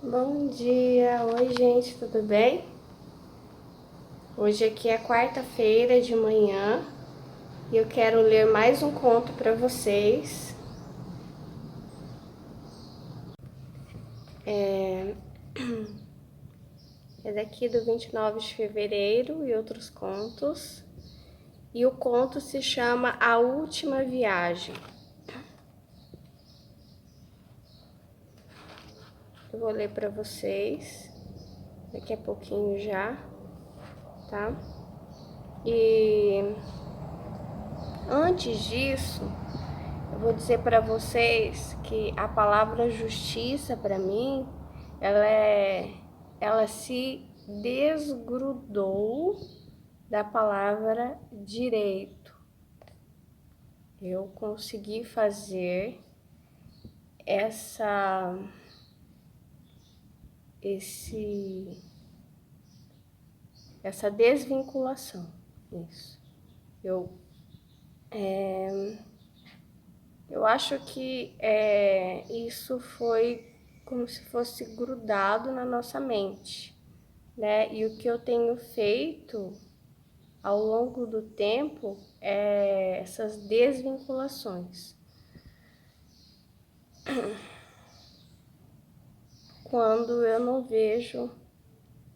Bom dia! Oi, gente, tudo bem? Hoje aqui é quarta-feira de manhã e eu quero ler mais um conto para vocês. É daqui do 29 de fevereiro e outros contos. E o conto se chama A Última Viagem. Eu vou ler para vocês daqui a pouquinho já, tá? E antes disso, eu vou dizer para vocês que a palavra justiça para mim, ela se desgrudou da palavra direito. Eu consegui fazer essa desvinculação. Isso. Eu acho que isso foi como se fosse grudado na nossa mente, né? E o que eu tenho feito ao longo do tempo é essas desvinculações. Quando eu não vejo,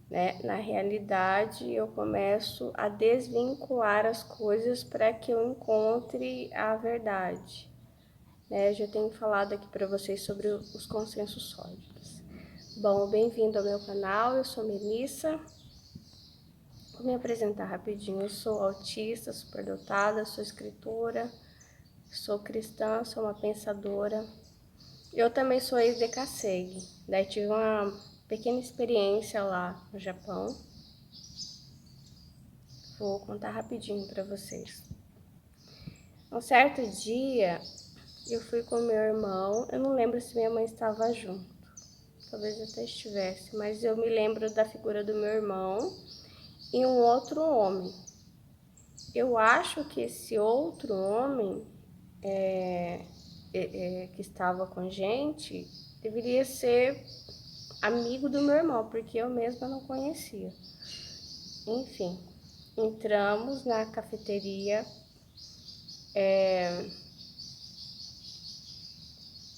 né, na realidade, eu começo a desvincular as coisas para que eu encontre a verdade. Eu já tenho falado aqui para vocês sobre os consensos sólidos. Bom, bem-vindo ao meu canal, eu sou Melissa. Vou me apresentar rapidinho. Eu sou autista, superdotada, sou escritora, sou cristã, sou uma pensadora. Eu também sou ex-decassegue, daí tive uma pequena experiência lá no Japão. Vou contar rapidinho para vocês. Um certo dia, eu fui com meu irmão, eu não lembro se minha mãe estava junto, talvez até estivesse, mas eu me lembro da figura do meu irmão e um outro homem. Eu acho que esse outro homem que estava com a gente deveria ser amigo do meu irmão, porque eu mesma não conhecia. Enfim, entramos na cafeteria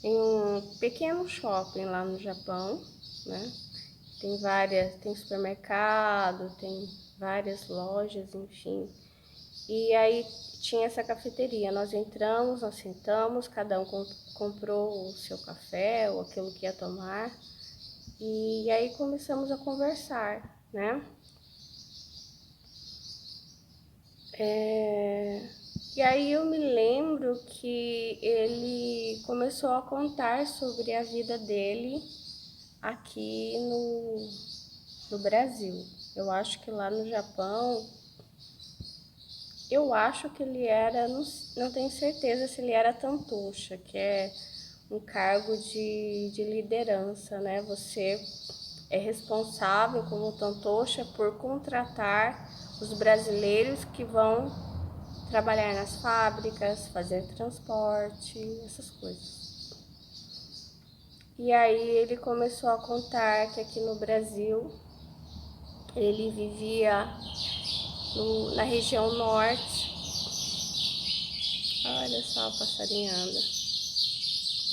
em um pequeno shopping lá no Japão, né? Tem supermercado, tem várias lojas, enfim. E aí tinha essa cafeteria. Nós entramos, nós sentamos, cada um comprou o seu café ou aquilo que ia tomar. E aí começamos a conversar, né? E aí eu me lembro que ele começou a contar sobre a vida dele aqui no Brasil. Eu acho que lá no Japão, eu acho que ele era, não tenho certeza se ele era tantocha, que é um cargo de liderança, né? Você é responsável como tantocha por contratar os brasileiros que vão trabalhar nas fábricas, fazer transporte, essas coisas. E aí ele começou a contar que aqui no Brasil ele vivia na região norte. Olha só a passarinhada.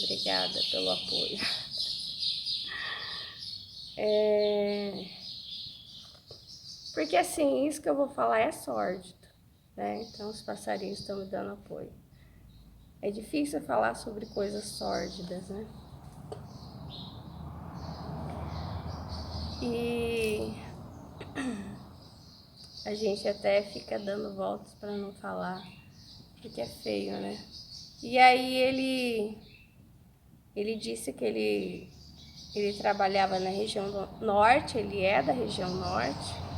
Obrigada pelo apoio. Porque assim, isso que eu vou falar é sórdido, né? Então os passarinhos estão me dando apoio. É difícil falar sobre coisas sórdidas, né? E a gente até fica dando voltas para não falar, porque é feio, né? E aí ele disse que ele trabalhava na região do norte, ele é da região norte.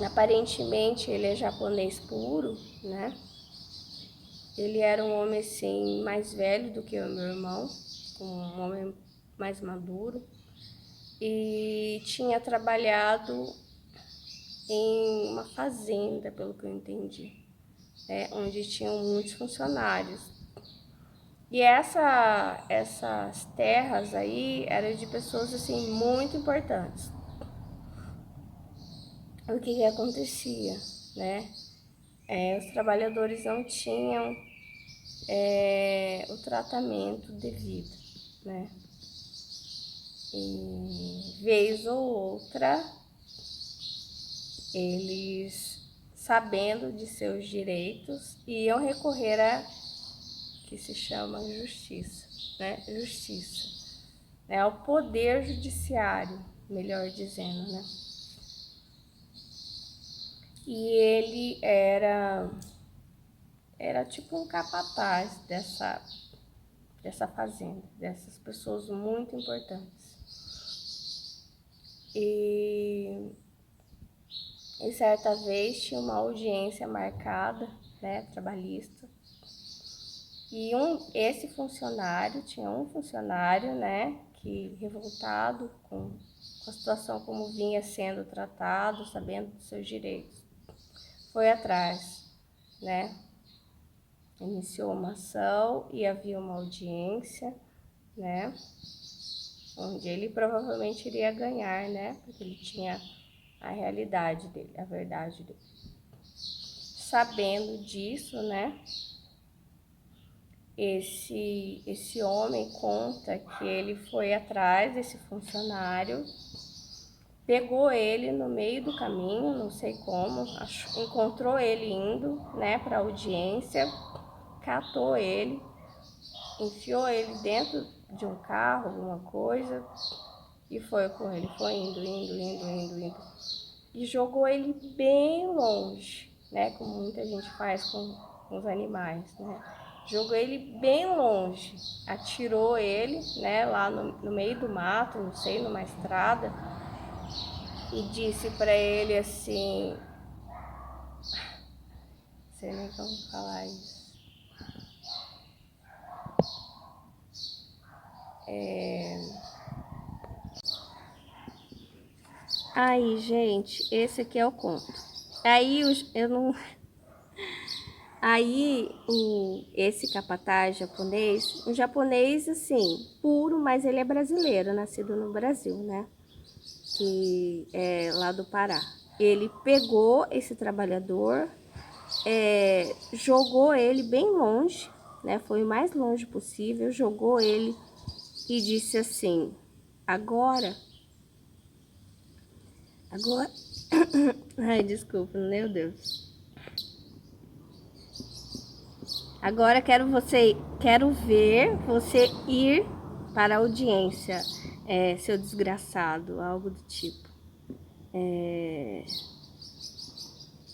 Aparentemente ele é japonês puro, né? Ele era um homem assim mais velho do que o meu irmão, um homem mais maduro, e tinha trabalhado em uma fazenda, pelo que eu entendi, onde tinham muitos funcionários. E essas terras aí eram de pessoas assim muito importantes. O que acontecia, né? Os trabalhadores não tinham o tratamento devido, né? E vez ou outra, eles, sabendo de seus direitos, iam recorrer a que se chama justiça, né? Justiça, né? O poder judiciário, melhor dizendo, né? E ele era tipo um capataz dessa fazenda, dessas pessoas muito importantes. E certa vez tinha uma audiência marcada, né, trabalhista. E esse funcionário, tinha um funcionário, né, que revoltado com a situação como vinha sendo tratado, sabendo dos seus direitos, foi atrás, né, iniciou uma ação e havia uma audiência, né, onde ele provavelmente iria ganhar, né, porque ele tinha a realidade dele, a verdade dele. Sabendo disso, né, esse homem conta que ele foi atrás desse funcionário, pegou ele no meio do caminho, não sei como, encontrou ele indo, né, para audiência, catou ele, enfiou ele dentro de um carro, alguma coisa, e foi com ele, foi indo, e jogou ele bem longe, né, como muita gente faz com os animais, né, jogou ele bem longe, atirou ele, né, lá no meio do mato, não sei, numa estrada, e disse para ele assim, não sei nem como falar isso, aí, gente, esse aqui é o conto. Aí eu não. Aí esse capataz japonês, um japonês assim, puro, mas ele é brasileiro, nascido no Brasil, né? Que é lá do Pará. Ele pegou esse trabalhador, jogou ele bem longe, né? Foi o mais longe possível, jogou ele e disse assim: agora, ai, desculpa, meu Deus. Agora quero ver você ir para a audiência, seu desgraçado, algo do tipo.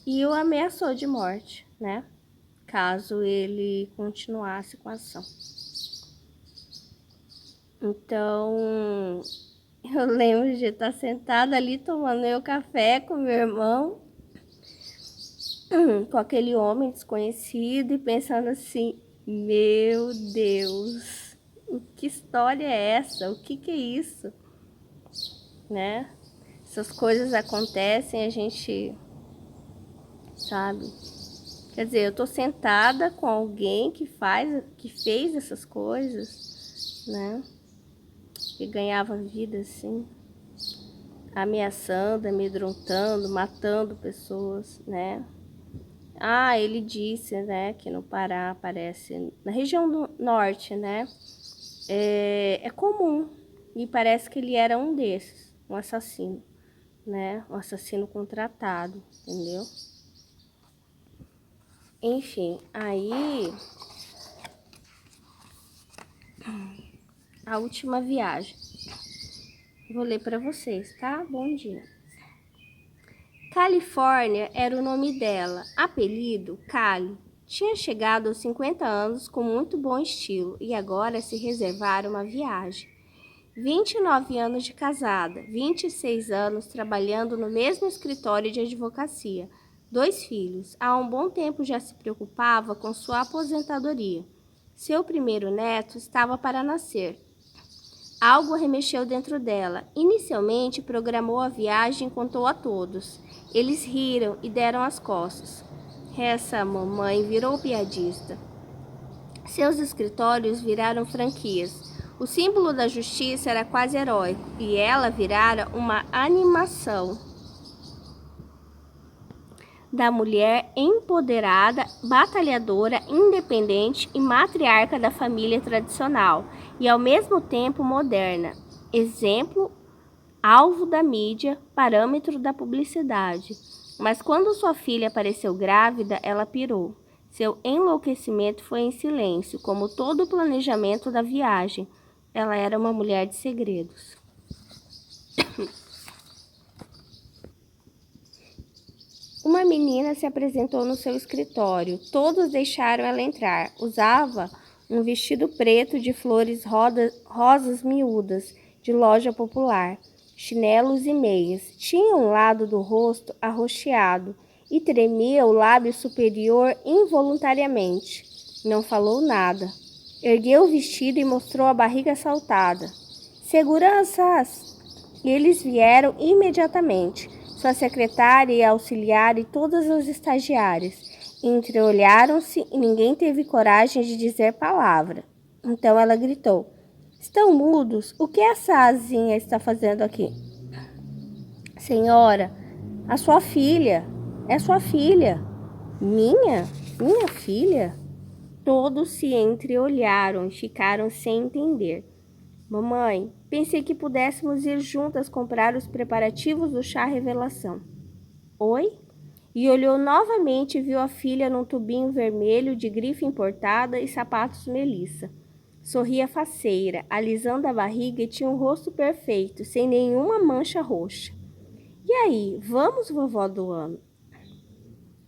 E o ameaçou de morte, né? Caso ele continuasse com a ação. Então, eu lembro de estar sentada ali tomando meu café com meu irmão, com aquele homem desconhecido e pensando assim, meu Deus, que história é essa? O que é isso? Né? Essas coisas acontecem, a gente sabe. Quer dizer, eu tô sentada com alguém que fez essas coisas, né? Que ganhava vida assim, ameaçando, amedrontando, matando pessoas, né? Ah, ele disse, né, que no Pará parece, na região do norte, né, é comum, e parece que ele era um desses, um assassino, né, um assassino contratado, entendeu? Enfim, aí, a última viagem, vou ler para vocês, tá? Bom dia. Califórnia era o nome dela, apelido Cali. Tinha chegado aos 50 anos com muito bom estilo e agora se reservara uma viagem. 29 anos de casada, 26 anos trabalhando no mesmo escritório de advocacia, 2 filhos. Há um bom tempo já se preocupava com sua aposentadoria. Seu primeiro neto estava para nascer. Algo remexeu dentro dela. Inicialmente programou a viagem e contou a todos. Eles riram e deram as costas. Essa mamãe virou piadista. Seus escritórios viraram franquias. O símbolo da justiça era quase heróico e ela virara uma animação da mulher empoderada, batalhadora, independente e matriarca da família tradicional e ao mesmo tempo moderna. Exemplo, alvo da mídia, parâmetro da publicidade. Mas quando sua filha apareceu grávida, ela pirou. Seu enlouquecimento foi em silêncio, como todo o planejamento da viagem. Ela era uma mulher de segredos. Uma menina se apresentou no seu escritório. Todos deixaram ela entrar. Usava um vestido preto de flores rosas miúdas, de loja popular, chinelos e meias. Tinha um lado do rosto arroxeado e tremia o lábio superior involuntariamente. Não falou nada. Ergueu o vestido e mostrou a barriga saltada. Seguranças! Eles vieram imediatamente. Sua secretária e auxiliar e todas as estagiárias entreolharam-se e ninguém teve coragem de dizer palavra. Então ela gritou: Estão mudos? O que essa asinha está fazendo aqui? Senhora, a sua filha. É sua filha. Minha? Minha filha? Todos se entreolharam e ficaram sem entender. Mamãe, pensei que pudéssemos ir juntas comprar os preparativos do chá revelação. Oi? E olhou novamente e viu a filha num tubinho vermelho de grife importada e sapatos Melissa. Sorria faceira, alisando a barriga e tinha um rosto perfeito, sem nenhuma mancha roxa. E aí, vamos, vovó do ano?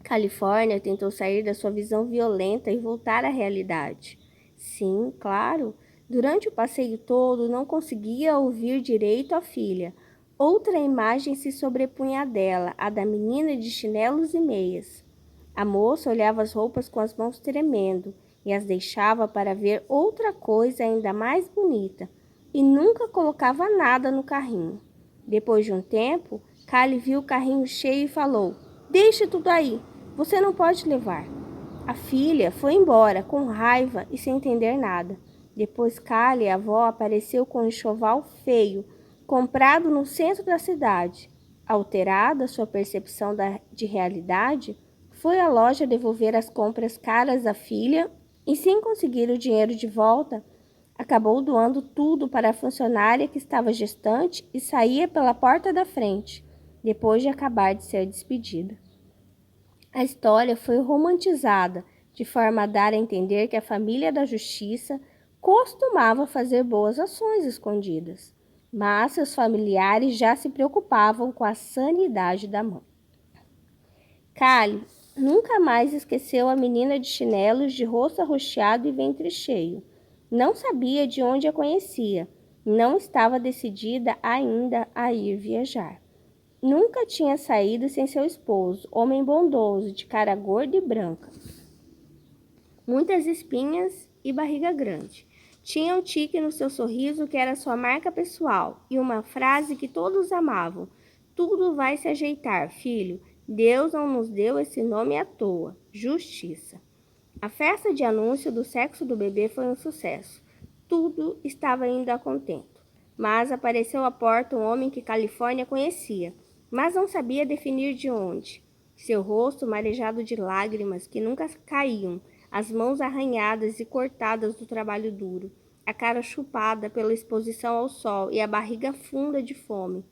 Califórnia tentou sair da sua visão violenta e voltar à realidade. Sim, claro. Durante o passeio todo, não conseguia ouvir direito a filha. Outra imagem se sobrepunha à dela, a da menina de chinelos e meias. A moça olhava as roupas com as mãos tremendo e as deixava para ver outra coisa ainda mais bonita, e nunca colocava nada no carrinho. Depois de um tempo, Callie viu o carrinho cheio e falou: Deixe tudo aí, você não pode levar. A filha foi embora, com raiva e sem entender nada. Depois Callie, a avó, apareceu com um enxoval feio, comprado no centro da cidade. Alterada sua percepção de realidade, foi à loja devolver as compras caras à filha e, sem conseguir o dinheiro de volta, acabou doando tudo para a funcionária que estava gestante e saía pela porta da frente, depois de acabar de ser despedida. A história foi romantizada, de forma a dar a entender que a família da justiça costumava fazer boas ações escondidas, mas seus familiares já se preocupavam com a sanidade da mãe. Callie nunca mais esqueceu a menina de chinelos, de rosto arroxeado e ventre cheio. Não sabia de onde a conhecia. Não estava decidida ainda a ir viajar. Nunca tinha saído sem seu esposo, homem bondoso, de cara gorda e branca. Muitas espinhas e barriga grande. Tinha um tique no seu sorriso que era sua marca pessoal e uma frase que todos amavam: Tudo vai se ajeitar, filho. Deus não nos deu esse nome à toa. Justiça. A festa de anúncio do sexo do bebê foi um sucesso. Tudo estava indo a contento. Mas apareceu à porta um homem que Califórnia conhecia, mas não sabia definir de onde. Seu rosto marejado de lágrimas que nunca caíam, as mãos arranhadas e cortadas do trabalho duro, a cara chupada pela exposição ao sol e a barriga funda de fome.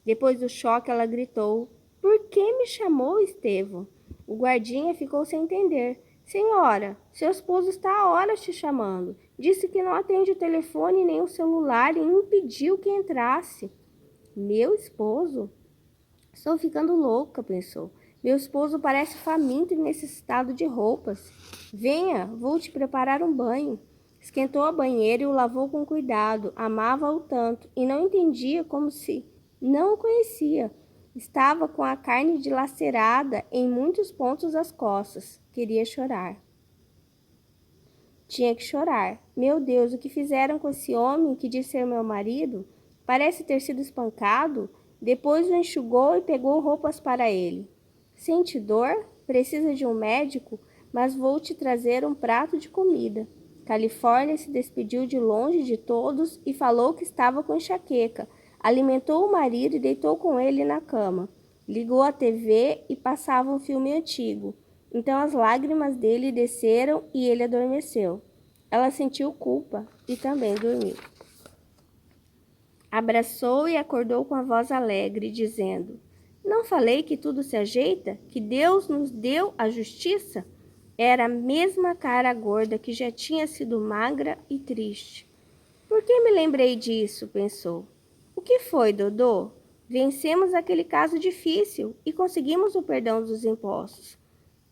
Depois do choque, ela gritou: Por que me chamou, Estevão? O guardinha ficou sem entender. Senhora, seu esposo está há horas te chamando. Disse que não atende o telefone nem o celular e impediu que entrasse. Meu esposo? Estou ficando louca, pensou. Meu esposo parece faminto e necessitado de roupas. Venha, vou te preparar um banho. Esquentou a banheira e o lavou com cuidado. Amava-o tanto e não entendia como se não o conhecia. Estava com a carne dilacerada em muitos pontos das costas. Queria chorar. Tinha que chorar. Meu Deus, o que fizeram com esse homem que diz ser meu marido? Parece ter sido espancado. Depois o enxugou e pegou roupas para ele. Sente dor? Precisa de um médico? Mas vou te trazer um prato de comida. Califórnia se despediu de longe de todos e falou que estava com enxaqueca. Alimentou o marido e deitou com ele na cama. Ligou a TV e passava um filme antigo. Então as lágrimas dele desceram e ele adormeceu. Ela sentiu culpa e também dormiu. Abraçou e acordou com a voz alegre, dizendo: Não falei que tudo se ajeita? Que Deus nos deu a justiça? Era a mesma cara gorda que já tinha sido magra e triste. Por que me lembrei disso? Pensou. O que foi, Dodô? Vencemos aquele caso difícil e conseguimos o perdão dos impostos.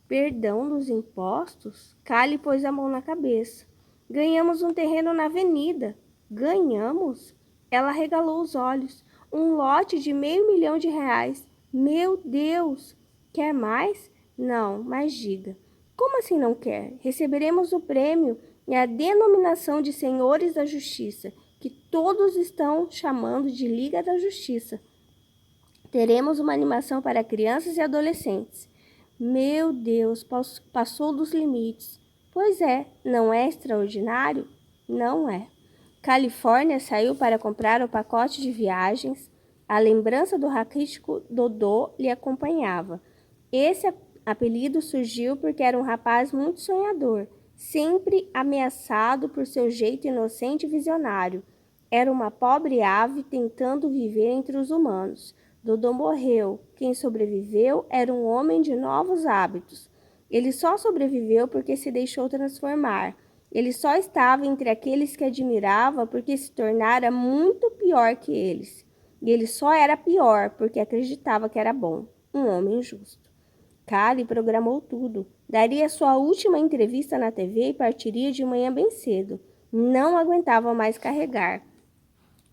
Perdão dos impostos? Cale pôs a mão na cabeça. Ganhamos um terreno na avenida. Ganhamos? Ela regalou os olhos. Um lote de R$500.000. Meu Deus! Quer mais? Não, mas diga. Como assim não quer? Receberemos o prêmio e a denominação de Senhores da Justiça, que todos estão chamando de Liga da Justiça. Teremos uma animação para crianças e adolescentes. Meu Deus, passou dos limites. Pois é, não é extraordinário? Não é. Califórnia saiu para comprar o pacote de viagens. A lembrança do raquítico Dodô lhe acompanhava. Esse apelido surgiu porque era um rapaz muito sonhador, sempre ameaçado por seu jeito inocente e visionário. Era uma pobre ave tentando viver entre os humanos. Dodô morreu. Quem sobreviveu era um homem de novos hábitos. Ele só sobreviveu porque se deixou transformar. Ele só estava entre aqueles que admirava porque se tornara muito pior que eles. E ele só era pior porque acreditava que era bom. Um homem justo. Cale programou tudo. Daria sua última entrevista na TV e partiria de manhã bem cedo. Não aguentava mais carregar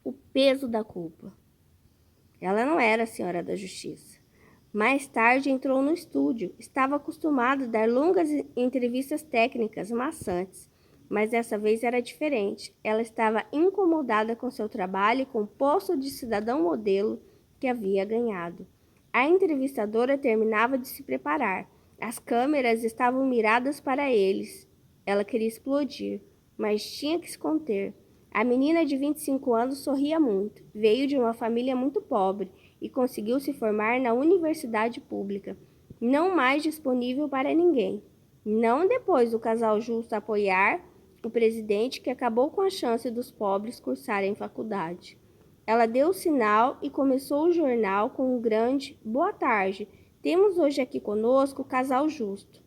o peso da culpa. Ela não era a senhora da justiça. Mais tarde entrou no estúdio. Estava acostumada a dar longas entrevistas técnicas maçantes, mas dessa vez era diferente. Ela estava incomodada com seu trabalho e com o posto de cidadão modelo que havia ganhado. A entrevistadora terminava de se preparar. As câmeras estavam miradas para eles. Ela queria explodir, mas tinha que se conter. A menina de 25 anos sorria muito. Veio de uma família muito pobre e conseguiu se formar na universidade pública. Não mais disponível para ninguém. Não depois do casal justo apoiar o presidente que acabou com a chance dos pobres cursarem faculdade. Ela deu o sinal e começou o jornal com um grande boa tarde. Temos hoje aqui conosco o casal justo.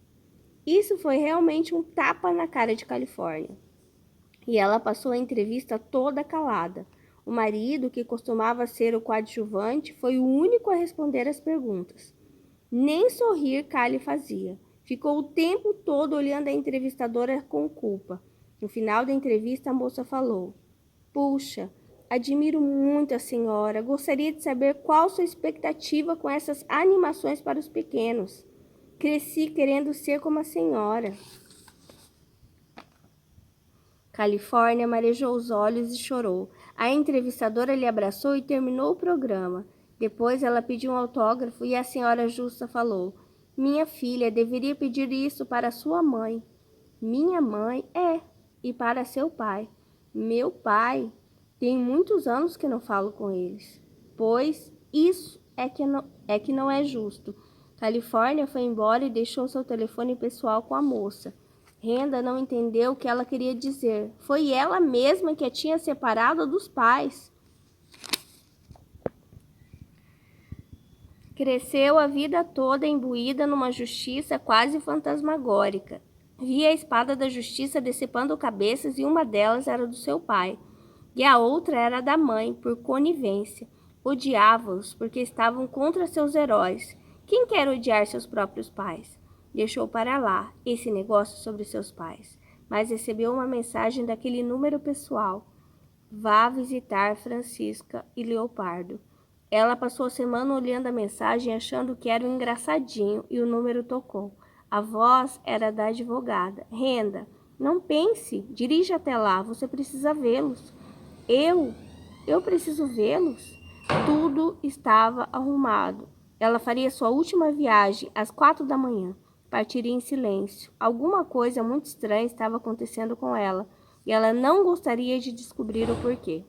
Isso foi realmente um tapa na cara de Califórnia. E ela passou a entrevista toda calada. O marido, que costumava ser o coadjuvante, foi o único a responder as perguntas. Nem sorrir Cale fazia. Ficou o tempo todo olhando a entrevistadora com culpa. No final da entrevista, a moça falou: Puxa, admiro muito a senhora. Gostaria de saber qual sua expectativa com essas animações para os pequenos. Cresci querendo ser como a senhora. Califórnia marejou os olhos e chorou. A entrevistadora lhe abraçou e terminou o programa. Depois ela pediu um autógrafo e a senhora Justa falou: Minha filha deveria pedir isso para sua mãe. Minha mãe? E para seu pai. Meu pai? Tem muitos anos que não falo com eles. Pois isso é que não é justo. Califórnia foi embora e deixou seu telefone pessoal com a moça. Renda não entendeu o que ela queria dizer. Foi ela mesma que a tinha separado dos pais. Cresceu a vida toda imbuída numa justiça quase fantasmagórica. Via a espada da justiça decepando cabeças e uma delas era do seu pai. E a outra era da mãe, por conivência. Odiava-os porque estavam contra seus heróis. Quem quer odiar seus próprios pais? Deixou para lá esse negócio sobre seus pais, mas recebeu uma mensagem daquele número pessoal. Vá visitar Francisca e Leopardo. Ela passou a semana olhando a mensagem achando que era um engraçadinho e o número tocou. A voz era da advogada. Renda, não pense, dirija até lá, você precisa vê-los. Eu preciso vê-los? Tudo estava arrumado. Ela faria sua última viagem às 4 da manhã. partiria em silêncio. Alguma coisa muito estranha estava acontecendo com ela, e ela não gostaria de descobrir o porquê.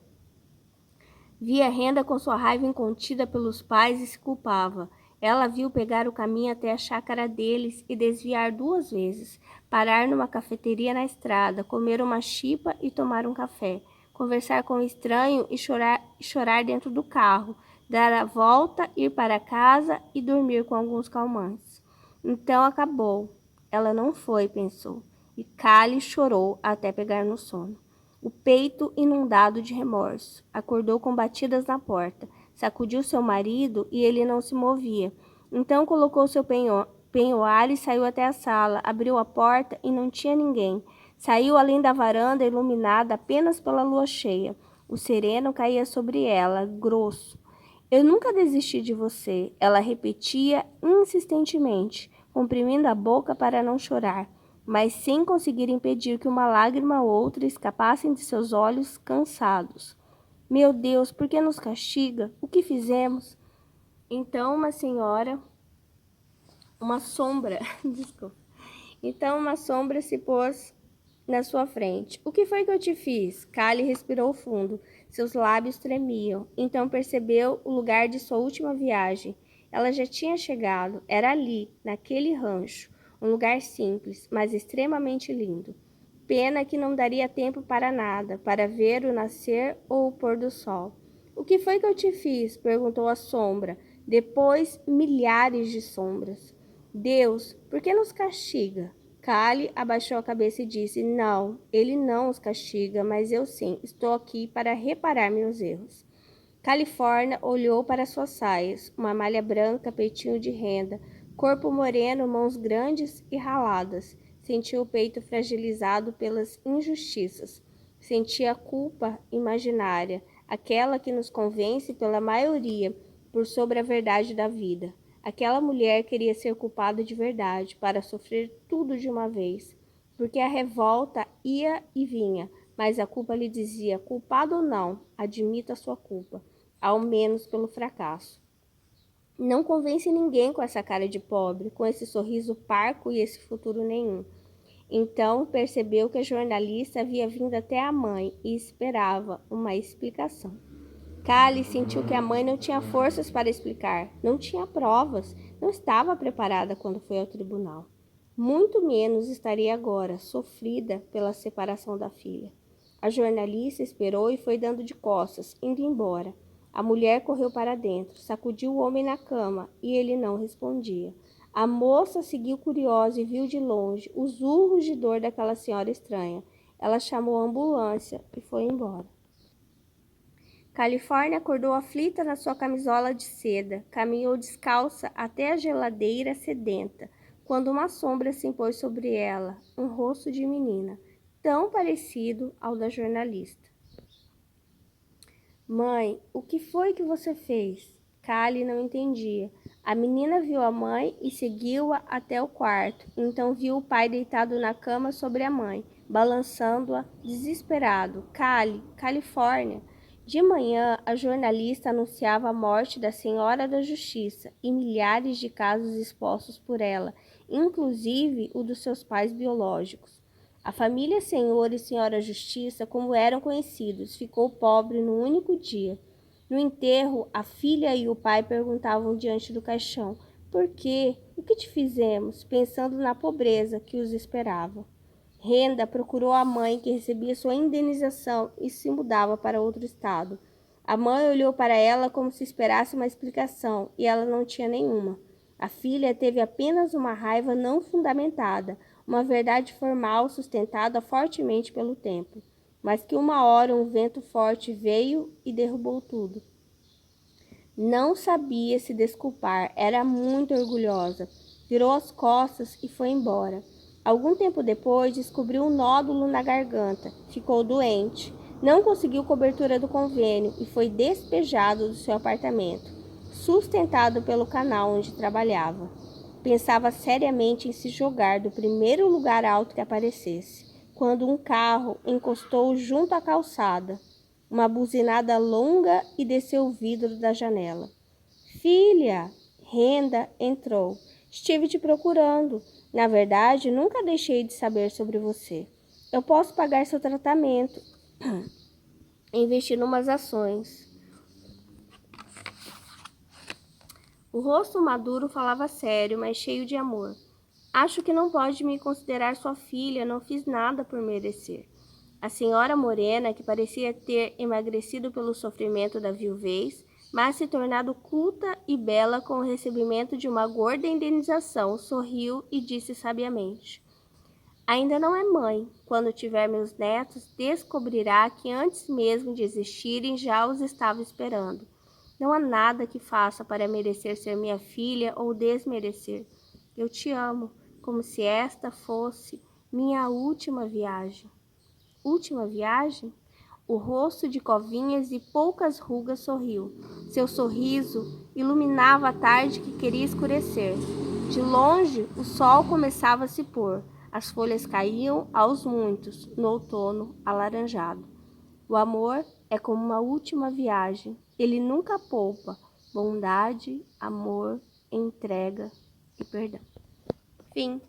Via Renda com sua raiva incontida pelos pais e se culpava. Ela viu pegar o caminho até a chácara deles e desviar 2 vezes, parar numa cafeteria na estrada, comer uma chipa e tomar um café, conversar com o estranho e chorar dentro do carro, dar a volta, ir para casa e dormir com alguns calmantes. Então acabou. Ela não foi, pensou, e Callie chorou até pegar no sono. O peito inundado de remorso. Acordou com batidas na porta. Sacudiu seu marido e ele não se movia. Então colocou seu penhoar e saiu até a sala. Abriu a porta e não tinha ninguém. Saiu além da varanda iluminada apenas pela lua cheia. O sereno caía sobre ela, grosso. Eu nunca desisti de você, ela repetia insistentemente, comprimindo a boca para não chorar, mas sem conseguir impedir que uma lágrima ou outra escapassem de seus olhos cansados. Meu Deus, por que nos castiga? O que fizemos? Então uma sombra, desculpa. Então uma sombra se pôs na sua frente. O que foi que eu te fiz? Callie respirou fundo. Seus lábios tremiam. Então percebeu o lugar de sua última viagem. Ela já tinha chegado. Era ali, naquele rancho. Um lugar simples, mas extremamente lindo. Pena que não daria tempo para nada, para ver o nascer ou o pôr do sol. O que foi que eu te fiz? Perguntou a sombra. Depois, milhares de sombras. Deus, por que nos castiga? Callie abaixou a cabeça e disse, não, ele não os castiga, mas eu sim, estou aqui para reparar meus erros. Califórnia olhou para suas saias, uma malha branca, peitinho de renda, corpo moreno, mãos grandes e raladas. Sentiu o peito fragilizado pelas injustiças. Sentia a culpa imaginária, aquela que nos convence pela maioria por sobre a verdade da vida. Aquela mulher queria ser culpada de verdade, para sofrer tudo de uma vez, porque a revolta ia e vinha, mas a culpa lhe dizia, culpado ou não, admita a sua culpa, ao menos pelo fracasso. Não convence ninguém com essa cara de pobre, com esse sorriso parco e esse futuro nenhum. Então percebeu que a jornalista havia vindo até a mãe e esperava uma explicação. Callie sentiu que a mãe não tinha forças para explicar, não tinha provas, não estava preparada quando foi ao tribunal. Muito menos estaria agora, sofrida pela separação da filha. A jornalista esperou e foi dando de costas, indo embora. A mulher correu para dentro, sacudiu o homem na cama e ele não respondia. A moça seguiu curiosa e viu de longe os urros de dor daquela senhora estranha. Ela chamou a ambulância e foi embora. Califórnia acordou aflita na sua camisola de seda, caminhou descalça até a geladeira sedenta, quando uma sombra se impôs sobre ela, um rosto de menina, tão parecido ao da jornalista. Mãe, o que foi que você fez? Callie não entendia. A menina viu a mãe e seguiu-a até o quarto. Então viu o pai deitado na cama sobre a mãe, balançando-a, desesperado. Califórnia. De manhã, a jornalista anunciava a morte da Senhora da Justiça e milhares de casos expostos por ela, inclusive o dos seus pais biológicos. A família Senhor e Senhora Justiça, como eram conhecidos, ficou pobre no único dia. No enterro, a filha e o pai perguntavam diante do caixão, por quê? O que te fizemos? Pensando na pobreza que os esperava. Renda procurou a mãe, que recebia sua indenização e se mudava para outro estado. A mãe olhou para ela como se esperasse uma explicação, e ela não tinha nenhuma. A filha teve apenas uma raiva não fundamentada, uma verdade formal sustentada fortemente pelo tempo, mas que uma hora um vento forte veio e derrubou tudo. Não sabia se desculpar, era muito orgulhosa. Virou as costas e foi embora. Algum tempo depois, descobriu um nódulo na garganta. Ficou doente. Não conseguiu cobertura do convênio e foi despejado do seu apartamento, sustentado pelo canal onde trabalhava. Pensava seriamente em se jogar do primeiro lugar alto que aparecesse, quando um carro encostou junto à calçada. Uma buzinada longa e desceu o vidro da janela. Filha! Renda entrou. Estive te procurando. Na verdade, nunca deixei de saber sobre você. Eu posso pagar seu tratamento, investir em umas ações. O rosto maduro falava sério, mas cheio de amor. Acho que não pode me considerar sua filha, não fiz nada por merecer. A senhora morena, que parecia ter emagrecido pelo sofrimento da viuvez, mas se tornado culta e bela com o recebimento de uma gorda indenização, sorriu e disse sabiamente: ainda não é mãe. Quando tiver meus netos, descobrirá que antes mesmo de existirem já os estava esperando. Não há nada que faça para merecer ser minha filha ou desmerecer. Eu te amo, como se esta fosse minha última viagem. Última viagem? O rosto de covinhas e poucas rugas sorriu. Seu sorriso iluminava a tarde que queria escurecer. De longe, o sol começava a se pôr. As folhas caíam aos muitos no outono alaranjado. O amor é como uma última viagem. Ele nunca poupa bondade, amor, entrega e perdão. Fim.